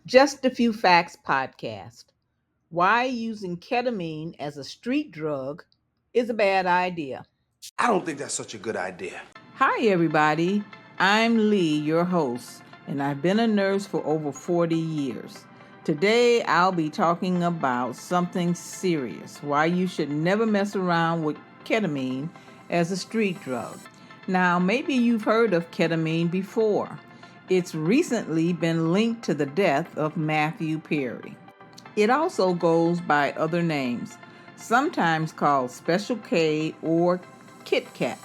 Just a Few Facts podcast. Why using ketamine as a street drug is a bad idea. I don't think that's such a good idea. Hi, everybody. I'm Lee, your host, and I've been a nurse for over 40 years. Today, I'll be talking about something serious why you should never mess around with ketamine as a street drug. Now, maybe you've heard of ketamine before. It's recently been linked to the death of Matthew Perry. It also goes by other names, sometimes called Special K or Kit Kat.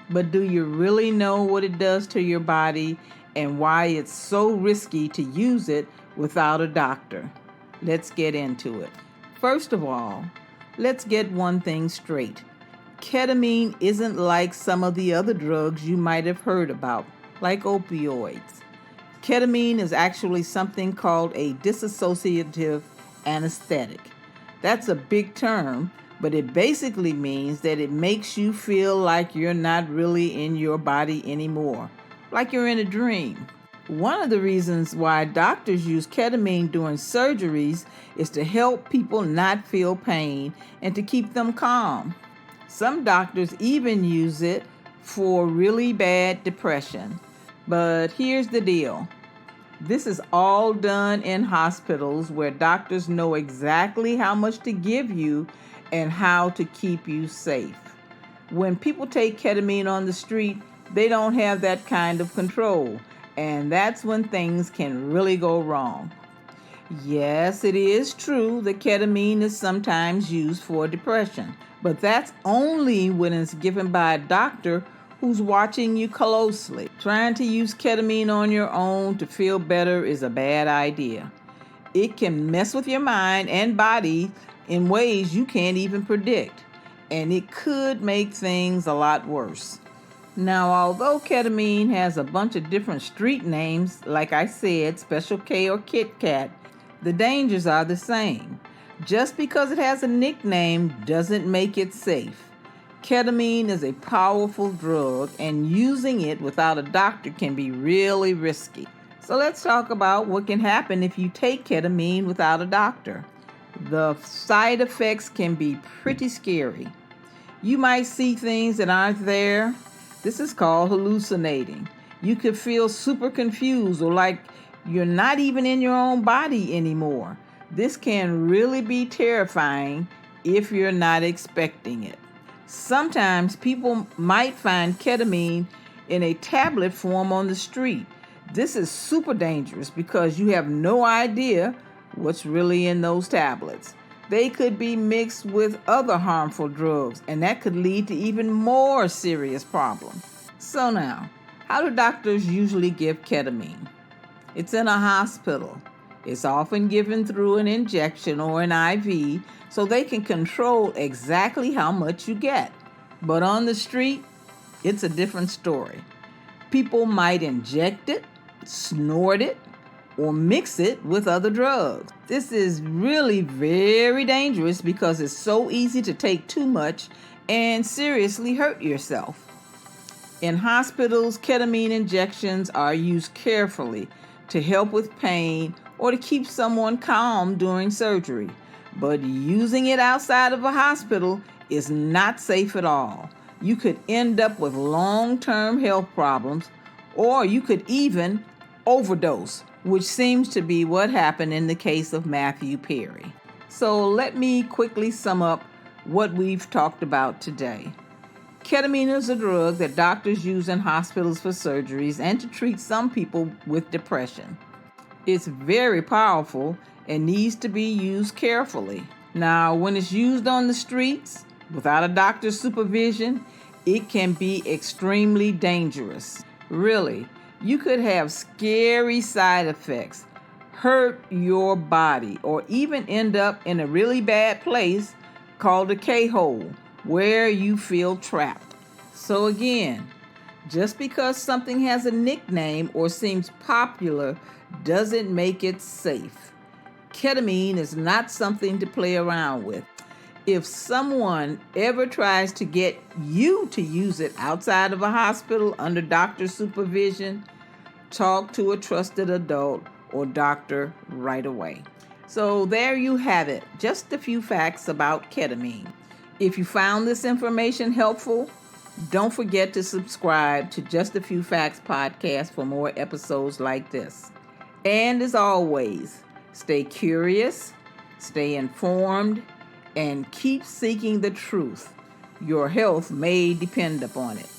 But do you really know what it does to your body and why it's so risky to use it without a doctor? Let's get into it. First of all, let's get one thing straight. Ketamine isn't like some of the other drugs you might have heard about, like opioids. Ketamine is actually something called a dissociative anesthetic. That's a big term, but it basically means that it makes you feel like you're not really in your body anymore, like you're in a dream. One of the reasons why doctors use ketamine during surgeries is to help people not feel pain and to keep them calm. Some doctors even use it for really bad depression. But here's the deal. This is all done in hospitals where doctors know exactly how much to give you and how to keep you safe. When people take ketamine on the street, they don't have that kind of control, and that's when things can really go wrong. Yes, it is true that ketamine is sometimes used for depression, but that's only when it's given by a doctor who's watching you closely. Trying to use ketamine on your own to feel better is a bad idea. It can mess with your mind and body in ways you can't even predict, and it could make things a lot worse. Now, although ketamine has a bunch of different street names, like I said, Special K or Kit Kat, the dangers are the same. Just because it has a nickname doesn't make it safe. Ketamine is a powerful drug, and using it without a doctor can be really risky. So let's talk about what can happen if you take ketamine without a doctor. The side effects can be pretty scary. You might see things that aren't there. This is called hallucinating. You could feel super confused or like you're not even in your own body anymore. This can really be terrifying if you're not expecting it. Sometimes people might find ketamine in a tablet form on the street. This is super dangerous because you have no idea what's really in those tablets. They could be mixed with other harmful drugs, and that could lead to even more serious problems. So now, how do doctors usually give ketamine? It's in a hospital. It's often given through an injection or an IV so they can control exactly how much you get. But on the street, it's a different story. People might inject it, snort it, or mix it with other drugs. This is really very dangerous because it's so easy to take too much and seriously hurt yourself. In hospitals, ketamine injections are used carefully to help with pain or to keep someone calm during surgery. But using it outside of a hospital is not safe at all. You could end up with long-term health problems, or you could even overdose, which seems to be what happened in the case of Matthew Perry. So let me quickly sum up what we've talked about today. Ketamine is a drug that doctors use in hospitals for surgeries and to treat some people with depression. It's very powerful and needs to be used carefully. Now, when it's used on the streets without a doctor's supervision, it can be extremely dangerous. Really, you could have scary side effects, hurt your body, or even end up in a really bad place called a K-hole, where you feel trapped. So again, just because something has a nickname or seems popular doesn't make it safe. Ketamine is not something to play around with. If someone ever tries to get you to use it outside of a hospital under doctor's supervision, talk to a trusted adult or doctor right away. So there you have it, just a few facts about ketamine. If you found this information helpful, don't forget to subscribe to Just a Few Facts podcast for more episodes like this. And as always, stay curious, stay informed, and keep seeking the truth. Your health may depend upon it.